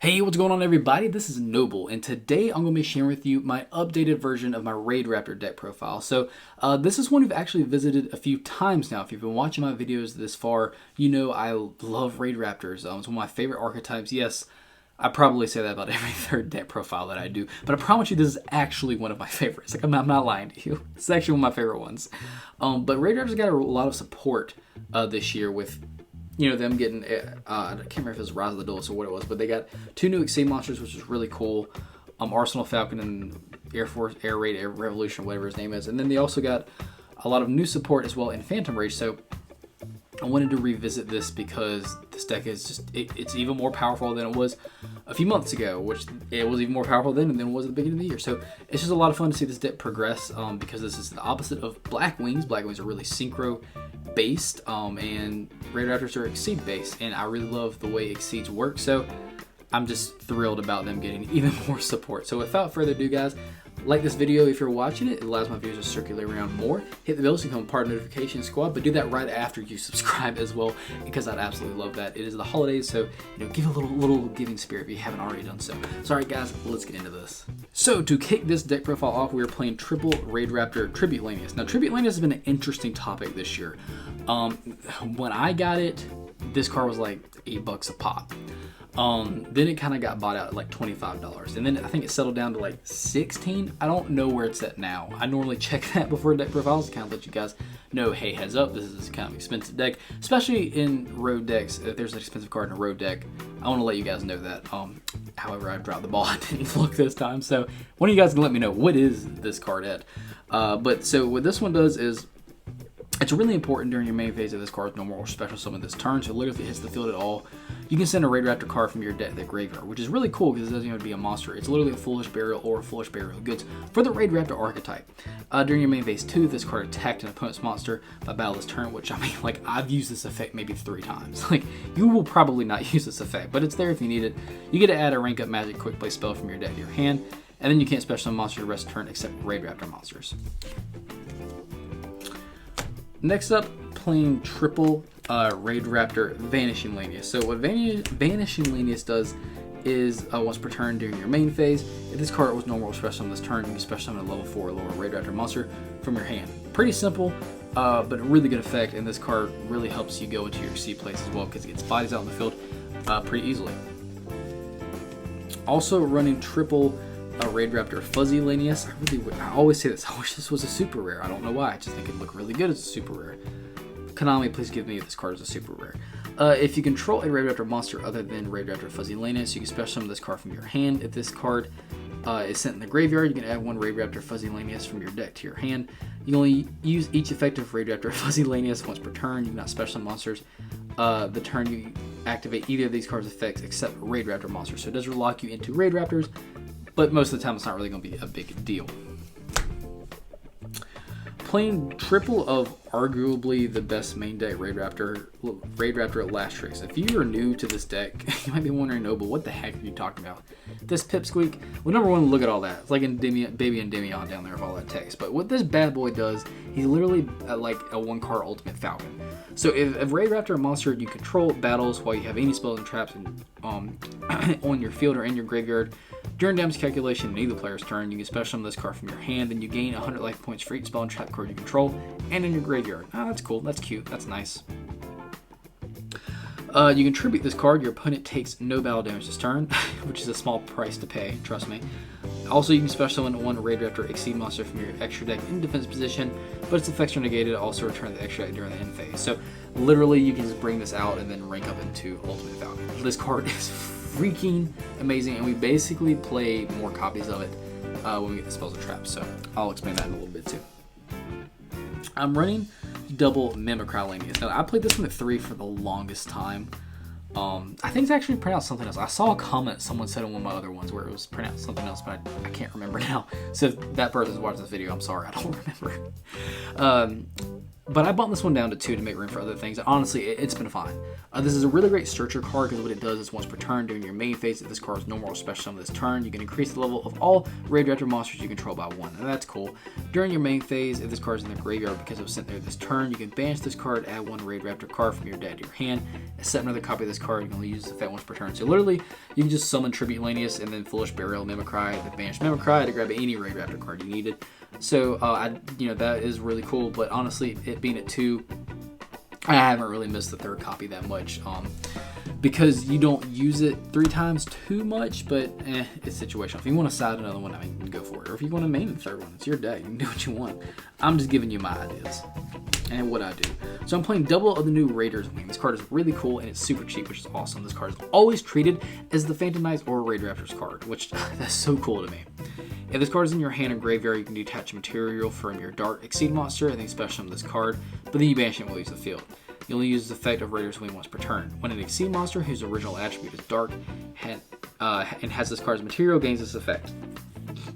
Hey, what's going on everybody? This is Noble, and today I'm going to be sharing with you my updated version of my Raidraptor deck profile. So this is one we've actually visited a few times now. If you've been watching my videos this far, you know I love Raidraptors. It's one of my favorite archetypes. Yes, I probably say that about every third deck profile that I do, but I promise you this is actually one of my favorites. Like, I'm not lying to you. It's actually one of my favorite ones. But Raidraptor's got a lot of support this year with them getting, I can't remember if it was Rise of the Duelists or what it was, but they got 2 new Exceed monsters, which is really cool. Arsenal Falcon and Air Force, Air Raid, Air Revolution, whatever his name is. And then they also got a lot of new support as well in Phantom Rage. So I wanted to revisit this because this deck is just, it's even more powerful than it was a few months ago, which it was even more powerful then than it was at the beginning of the year. So it's just a lot of fun to see this deck progress because this is the opposite of Black Wings. Black Wings are really synchro based and Raidraptors are Exceed based, and I really love the way Exceeds work, so I'm just thrilled about them getting even more support. So without further ado, guys, like this video if you're watching it. It allows my videos to circulate around more. Hit the bell so you become part of the notification squad, but do that right after you subscribe as well, because I'd absolutely love that. It is the holidays, so give a little giving spirit if you haven't already done so. So alright guys, let's get into this. So to kick this deck profile off, we are playing triple Raidraptor Tribute Lanius. Now Tribute Lanius has been an interesting topic this year. When I got it, this card was like $8 a pop. Then it kind of got bought out at like $25, and then I think it settled down to like $16. I don't know where it's at now. I normally check that before deck profiles to kind of let you guys know, hey, heads up, this is kind of expensive deck, especially in road decks. If there's an expensive card in a road deck, I want to let you guys know that. However, I dropped the ball. I didn't look this time, so one of you guys can let me know what is this card at. But so what this one does is, it's really important during your main phase of this card's normal or special summon this turn. So literally if it hits the field at all, you can send a Raidraptor card from your deck to the graveyard, which is really cool because it doesn't even have to be a monster. It's literally a Foolish Burial or a Foolish Burial of Goods for the Raidraptor archetype. During your main phase 2, this card attacked an opponent's monster by battle this turn, which I mean, like, I've used this effect maybe 3 times. Like, you will probably not use this effect, but it's there if you need it. You get to add a rank up magic quick play spell from your deck to your hand, and then you can't special summon monster the rest of the turn except Raidraptor monsters. Next up, playing triple Raidraptor Vanishing Lanius. So what Vanishing Lanius does is once per turn during your main phase, if this card was normal or special summon this turn, you can special summon a level 4 or lower Raidraptor monster from your hand. Pretty simple, but a really good effect, and this card really helps you go into your C place as well because it gets bodies out in the field pretty easily. Also running triple Raidraptor Fuzzy Lanius. I always say this, I wish this was a super rare. I don't know why, I just think it'd look really good as a super rare. Konami, please give me this card as a super rare. If you control a Raidraptor monster other than Raidraptor Fuzzy Lanius, you can special summon this card from your hand. If this card is sent in the graveyard, you can add 1 Raidraptor Fuzzy Lanius from your deck to your hand. You can only use each effective Raidraptor Fuzzy Lanius once per turn. You cannot special summon monsters the turn you activate either of these cards' effects except Raidraptor monsters. So it does lock you into Raidraptors, but most of the time it's not really going to be a big deal. Playing triple of arguably the best main deck Raidraptor Last Tricks. If you are new to this deck, you might be wondering, Noble, what the heck are you talking about? This Pipsqueak? Well, number one, look at all that. It's like in Baby and Demion down there with all that text. But what this bad boy does, he's literally like a 1-card Ultimate Falcon. So if Raidraptor monster you control battles while you have any spells and traps on your field or in your graveyard, during damage calculation in either player's turn, you can special summon this card from your hand, and you gain 100 life points for each spell and trap card you control, and in your graveyard. Oh, that's cool, that's cute, that's nice. You can tribute this card. Your opponent takes no battle damage this turn, which is a small price to pay, trust me. Also, you can special summon 1 Raidraptor Exceed monster from your extra deck in defense position, but its effects are negated. Also return the extra deck during the end phase. So literally you can just bring this out and then rank up into Ultimate Falcon. This card is freaking amazing, and we basically play more copies of it when we get the spells and traps. So I'll explain that in a little bit too. I'm running double Mimicry Lanius. Now I played this one at 3 for the longest time. I think it's actually pronounced something else. I saw a comment someone said on one of my other ones where it was pronounced something else, but I can't remember now. So if that person's watching this video, I'm sorry, I don't remember. But I bumped this one down to 2 to make room for other things. Honestly, it's been fine. This is a really great searcher card because what it does is once per turn during your main phase, if this card is normal or special summon this turn, you can increase the level of all Raidraptor monsters you control by 1. And that's cool. During your main phase, if this card is in the graveyard because it was sent there this turn, you can banish this card, add 1 Raidraptor card from your deck to your hand, and set another copy of this card. You can only use this effect once per turn. So literally, you can just summon Tribute Lanius and then Foolish Burial Mimicry, then banish Mimicry to grab any Raidraptor card you needed. So, that is really cool, but honestly, it being at 2, I haven't really missed the 3rd copy that much, because you don't use it 3 times too much, but it's situational. If you want to side another one, I mean, go for it. Or if you want to main the 3rd one, it's your day. You can do what you want. I'm just giving you my ideas and what I do. So I'm playing double of the new Raiders Wing. This card is really cool and it's super cheap, which is awesome. This card is always treated as the Phantom Knights or Raidraptors card, which that's so cool to me. If this card is in your hand or graveyard, you can detach material from your Dark Exceed monster and then special summon this card, but then you banish it and leaves the field. You only use the effect of Raiders Wing once per turn. When an Exceed monster whose original attribute is Dark and has this card's material gains this effect.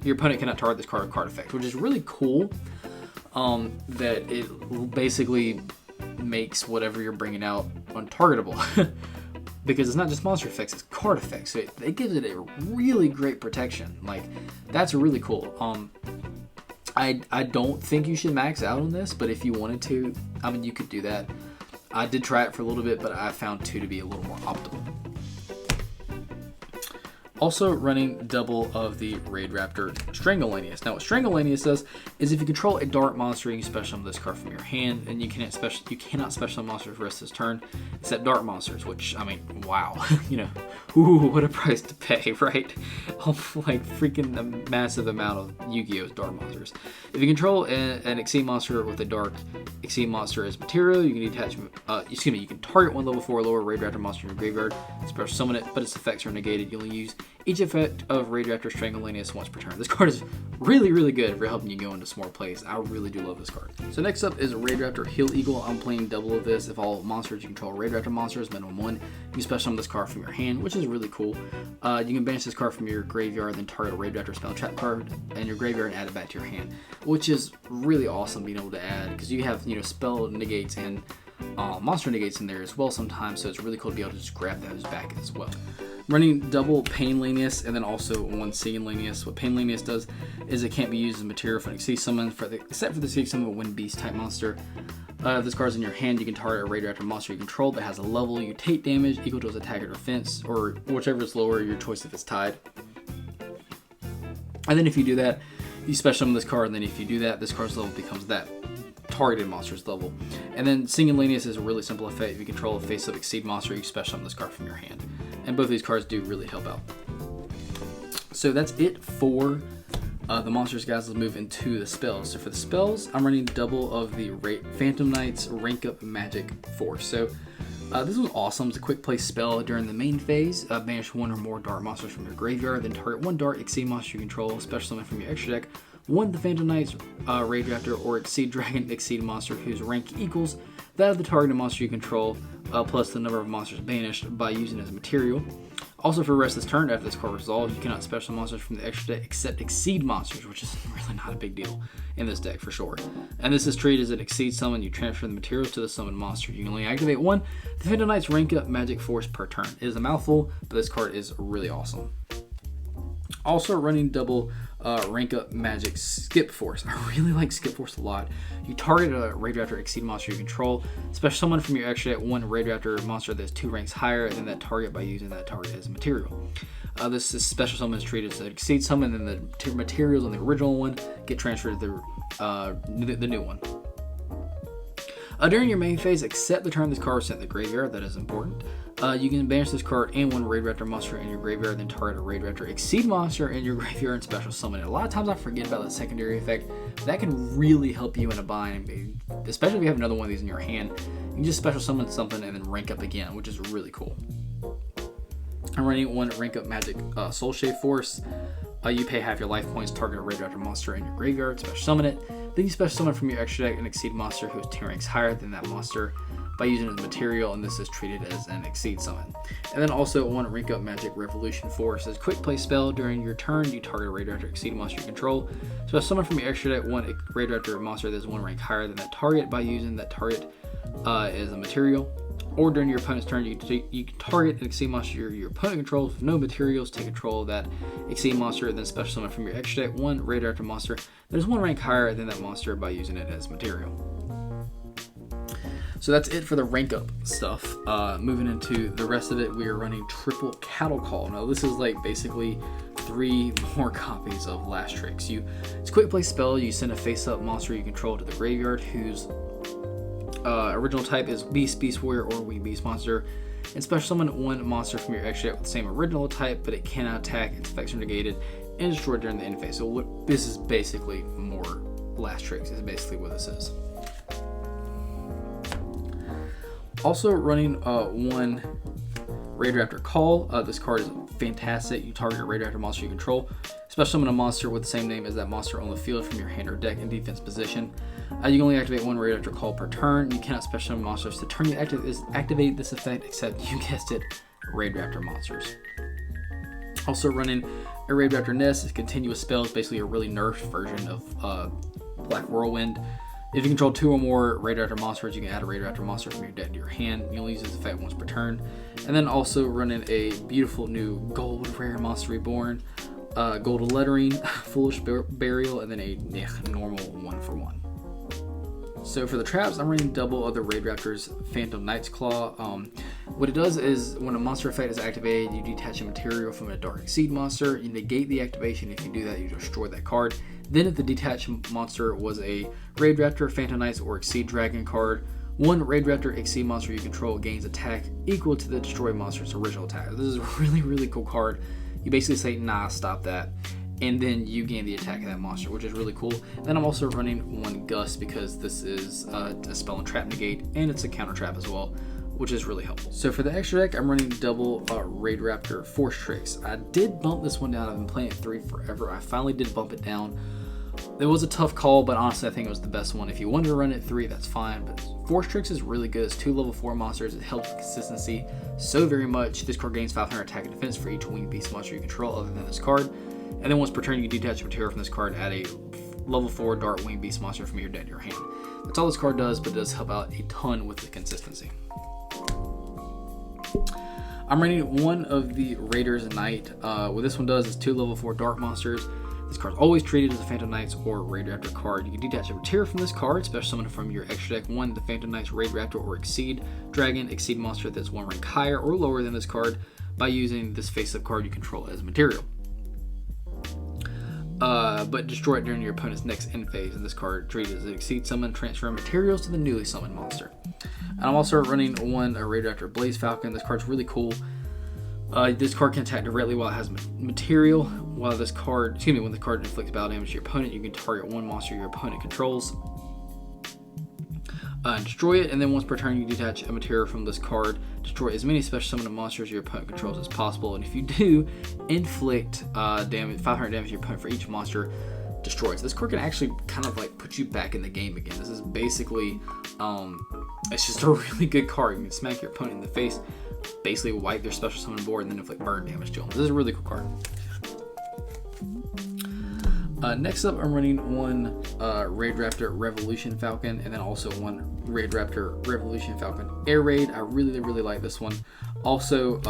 Your opponent cannot target this card with card effect, which is really cool. That it basically makes whatever you're bringing out untargetable. Because it's not just monster effects, it's card effects. So it gives it a really great protection. Like, that's really cool. I don't think you should max out on this, but if you wanted to, I mean, you could do that. I did try it for a little bit, but I found 2 to be a little more optimal. Also running double of the Raidraptor Strangulanius. Now what Strangulanius does is if you control a dark monster, you can special summon this card from your hand, and you cannot special summon monsters for the rest of this turn, except dark monsters, which, I mean, wow. Ooh, what a price to pay, right? Like freaking a massive amount of Yu-Gi-Oh's dark monsters. If you control an Exceed monster with a dark Exceed monster as material, you can detach, you can target 1 level 4 or lower Raidraptor monster in your graveyard, special summon it, but its effects are negated. You only use each effect of Raidraptor Strangulanius once per turn. This card is really, really good for helping you go into small plays. I really do love this card. So next up is Raidraptor Heal Eagle. I'm playing double of this. If all monsters you control Raidraptor monsters, minimum 1, you can special summon this card from your hand, which is really cool. You can banish this card from your graveyard, then target a Raidraptor spell trap card in your graveyard and add it back to your hand, which is really awesome being able to add, because you have spell negates and monster negates in there as well sometimes, so it's really cool to be able to just grab those back as well. Running double Pain Lanius and then also 1 Seeing Lanius. What Pain Lanius does is it can't be used as material for an Exceed summon, except for the Exceed summon of a Wind Beast type monster. If this card's in your hand, you can target a Raidraptor monster you control that has a level. You take damage equal to its attack or defense, or whichever is lower, your choice if it's tied. And then if you do that, you special summon this card, and then if you do that, this card's level becomes that targeted monster's level. And then Singing Lanius is a really simple effect. If you control a face-up Exceed monster, you special summon this card from your hand. And both of these cards do really help out. So that's it for the monsters, guys. Let's move into the spells. So for the spells, I'm running double of the Phantom Knights Rank Up Magic Force. So this was awesome. It's a quick play spell during the main phase. Banish 1 or more dark monsters from your graveyard, then target 1 dark Exceed monster you control, special summon from your extra deck 1 the Phantom Knights Raidraptor or Exceed Dragon Exceed monster whose rank equals that of the targeted monster you control, plus the number of monsters banished by using it as material. Also, for the rest of this turn, after this card resolves, you cannot special monsters from the extra deck except Exceed monsters, which is really not a big deal in this deck for sure. And this is treated as an Exceed summon. You transfer the materials to the summoned monster. You can only activate 1 the Phantom Knights Rank Up Magic Force per turn. It is a mouthful, but this card is really awesome. Also running double Rank Up Magic Skip Force. I really like Skip Force a lot. You target a Raidraptor Exceed monster you control, special summon from your extra deck 1 Raidraptor monster that's 2 ranks higher than that target by using that target as material. This is special summon is treated as an Exceed summon, and the materials on the original one get transferred to the new one. During your main phase, except the turn this card is sent to the graveyard, that is important. You can banish this card and 1 Raidraptor monster in your graveyard, then target a Raidraptor Exceed monster in your graveyard and special summon it. A lot of times I forget about that secondary effect. That can really help you in a bind, especially if you have another one of these in your hand. You can just special summon something and then rank up again, which is really cool. I'm running 1 Rank Up Magic Soul Shave Force. You pay half your life points, target a Raidraptor monster in your graveyard, special summon it. Then you special summon from your extra deck an Exceed monster who is 2 ranks higher than that monster by using it as material, and this is treated as an Exceed summon. And then also one Rank Up Magic Revolution Force says quick play spell. During your turn, you target a Raidraptor Exceed monster you control. So summon from your extra deck one Raidraptor monster that is one rank higher than that target by using that target as a material. Or during your opponent's turn, you can target an Exceed monster your opponent controls with no materials, take control of that Exceed monster, and then special summon from your extra deck one Raidraptor monster that is one rank higher than that monster by using it as material. So that's it for the rank up stuff. Moving into the rest of it, we are running triple Cattle Call. Now this is like basically 3 more copies of Last Tricks. It's a quick play spell. You send a face-up monster you control to the graveyard whose original type is Beast, Beast Warrior, or Winged Beast monster, and special summon one monster from your extra deck with the same original type, but it cannot attack, its effects are negated, and destroyed during the end phase. So this is basically more Last Tricks, is basically what this is. Also running one Raidraptor Call. This card is fantastic. You target a Raidraptor monster you control. Special summon a monster with the same name as that monster on the field from your hand or deck in defense position. You can only activate one Raidraptor Call per turn. You cannot special summon monsters. The turn you activate this effect, except you guessed it, Raidraptor monsters. Also running a Raidraptor Nest. It's continuous spells, basically a really nerfed version of Black Whirlwind. If you control 2 or more Raidraptor monsters, you can add a Raidraptor monster from your deck to your hand. You only use this effect once per turn. And then also running a beautiful new Gold Rare Monster Reborn, Gold Lettering, Foolish Burial, and then a normal 1-for-1. So for the traps, I'm running double of the Raidraptor's Phantom Knight's Claw. What it does is when a monster effect is activated, you detach a material from a Dark Exceed monster. You negate the activation. If you do that, you destroy that card. Then if the detached monster was a Raidraptor, Phantom Knights, or Exceed Dragon card, one Raidraptor Exceed monster you control gains attack equal to the destroyed monster's original attack. This is a really, really cool card. You basically say, nah, stop that. And then you gain the attack of that monster, which is really cool. Then I'm also running one Gust because this is a spell and trap negate, and it's a counter trap as well, which is really helpful. So for the extra deck, I'm running double Raidraptor Force Tricks. I did bump this one down. I've been playing 3 forever. I finally did bump it down. It was a tough call, but honestly, I think it was the best one. If you wanted to run it 3, that's fine. But Force Tricks is really good. It's 2 level 4 monsters. It helps with consistency so very much. This card gains 500 attack and defense for each Winged Beast monster you control other than this card. And then once per turn, you can detach material from this card, add a level 4 Dark Winged Beast monster from your deck to your hand. That's all this card does, but it does help out a ton with the consistency. I'm running one of the Raiders Knight. What this one does is 2 level 4 Dark monsters. This card is always treated as a Phantom Knights or Raidraptor card. You can detach a material from this card, special summon from your extra deck one the Phantom Knights, Raidraptor, or Exceed Dragon, Exceed monster that's 1 rank higher or lower than this card by using this face-up card you control as material. But destroy it during your opponent's next end phase, and this card treated as an Exceed summon, transfer materials to the newly summoned monster. And I'm also running one a Raidraptor Blaze Falcon. This card's really cool. This card can attack directly while it has material. When this card inflicts battle damage to your opponent, you can target one monster your opponent controls and destroy it. And then once per turn, you detach a material from this card. Destroy as many special summoned monsters your opponent controls as possible. And if you do, inflict 500 damage to your opponent for each monster destroyed. So this card can actually kind of like put you back in the game again. This is basically, it's just a really good card. You can smack your opponent in the face, basically wipe their special summon board, and then inflict burn damage to them. This is a really cool card. Next up, I'm running one Raidraptor Revolution Falcon, and then also one Raidraptor Revolution Falcon Air Raid. I really, really like this one. Also,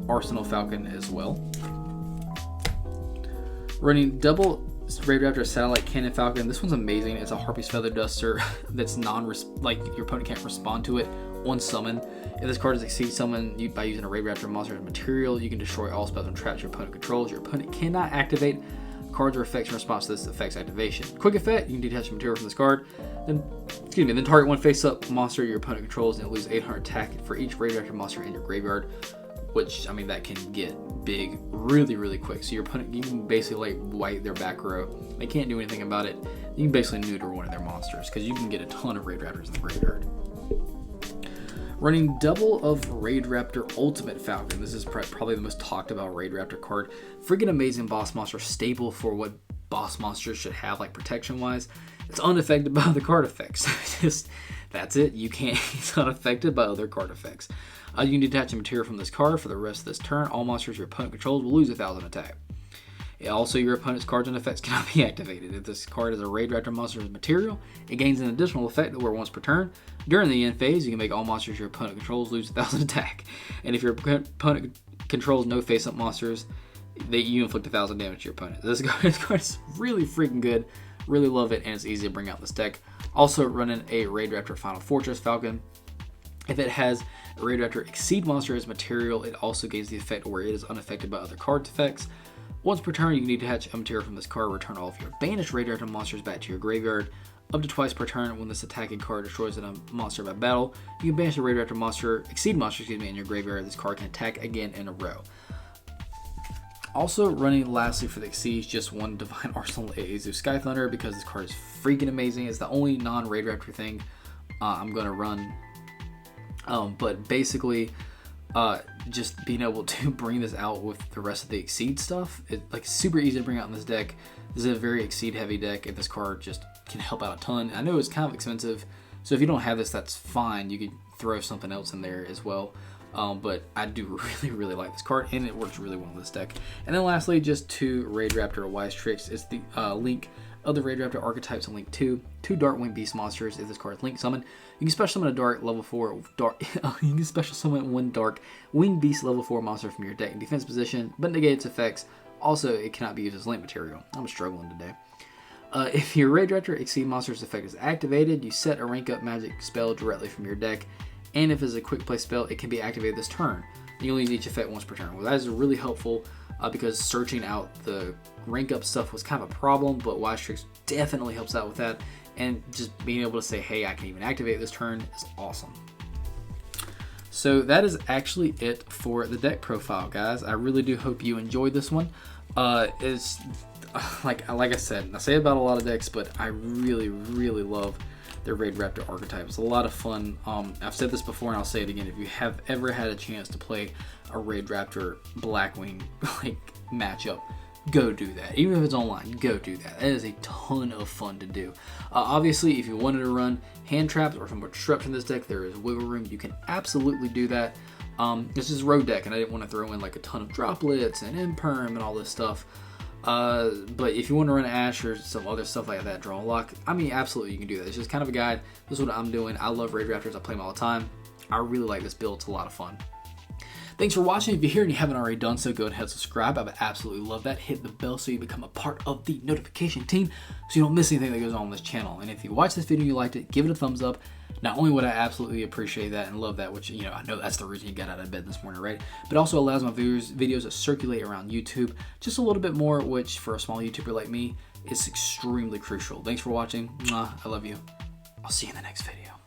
Arsenal Falcon as well. Running double Raidraptor Satellite Cannon Falcon. This one's amazing. It's a Harpy's Feather Duster that's your opponent can't respond to it on summon. If this card is Exceed summon by using a Raidraptor monster as material, you can destroy all spells and traps your opponent controls. Your opponent cannot activate cards or effects in response to this effect's activation. Quick effect, you can detach material from this card, then target one face-up monster your opponent controls and lose 800 attack for each Raidraptor monster in your graveyard, which, I mean, that can get big really, really quick. So your opponent, you can basically like wipe their back row. They can't do anything about it. You can basically neuter one of their monsters because you can get a ton of Raidraptors in the graveyard. Running double of Raidraptor Ultimate Falcon. This is probably the most talked about Raidraptor card. Freaking amazing boss monster, staple for what boss monsters should have, like protection wise. It's unaffected by other card effects. Just that's it. You can't. It's unaffected by other card effects. You can detach a material from this card for the rest of this turn. All monsters your opponent controls will lose 1,000 attack. Also, your opponent's cards and effects cannot be activated. If this card is a Raidraptor monster's material, it gains an additional effect where once per turn. During the end phase, you can make all monsters your opponent controls lose 1,000 attack. And if your opponent controls no face-up monsters, you inflict 1,000 damage to your opponent. This card is really freaking good. Really love it, and it's easy to bring out in this deck. Also running a Raidraptor Final Fortress Falcon. If it has a Raidraptor Exceed monster as material, it also gains the effect where it is unaffected by other card effects. Once per turn, you can detach a material from this card, return all of your banished Raidraptor monsters back to your graveyard. Up to twice per turn, when this attacking card destroys a monster by battle, you can banish a Raidraptor monster, Exceed monster, in your graveyard. This card can attack again in a row. Also running lastly for the Exceed, just one Divine Arsenal Azu Sky Thunder, because this card is freaking amazing. It's the only non-Raidraptor thing I'm going to run. But basically, just being able to bring this out with the rest of the Exceed stuff, it's like super easy to bring out in this deck. This is a very Exceed heavy deck, and this card just can help out a ton. I know it's kind of expensive, so if you don't have this, that's fine. You could throw something else in there as well. But I do really like this card, and it works really well in this deck. And then lastly, just 2 Raidraptor Wise Tricks. It's the link of the Raidraptor archetypes in Link 2. 2 Dark Wing Beast monsters. If this card is Link Summon, you can special summon a Dark level 4 Dark. You can special summon 1 Dark Wing Beast level 4 monster from your deck in defense position, but negate its effects. Also, it cannot be used as Link material. I'm struggling today. If your Raidraptor Exceed monster's effect is activated, you set a rank up magic spell directly from your deck. And if it's a quick play spell, it can be activated this turn. You only use each effect once per turn. Well, that is really helpful because searching out the rank up stuff was kind of a problem, but Wise Tricks definitely helps out with that. And just being able to say, hey, I can even activate this turn is awesome. So that is actually it for the deck profile, guys. I really do hope you enjoyed this one. It's like I said, I say about a lot of decks, but I really love the Raidraptor archetype. It's a lot of fun. I've said this before and I'll say it again. If you have ever had a chance to play a Raidraptor Blackwing like matchup, go do that. Even if it's online, go do that. That is a ton of fun to do. Obviously, if you wanted to run hand traps or some more disruption in this deck, there is wiggle room. You can absolutely do that. This is a road deck, and I didn't want to throw in like a ton of droplets and imperm and all this stuff. But if you want to run Ash or some other stuff like that, draw a lock, I mean, absolutely you can do that. It's just kind of a guide. This is what I'm doing. I love Raidraptors. I play them all the time. I really like this build. It's a lot of fun. Thanks for watching. If you're here and you haven't already done so, go ahead and hit subscribe. I would absolutely love that. Hit the bell so you become a part of the notification team so you don't miss anything that goes on this channel. And if you watched this video and you liked it, give it a thumbs up. Not only would I absolutely appreciate that and love that, which, you know, I know that's the reason you got out of bed this morning, right? But also allows my videos to circulate around YouTube just a little bit more, which for a small YouTuber like me is extremely crucial. Thanks for watching. I love you. I'll see you in the next video.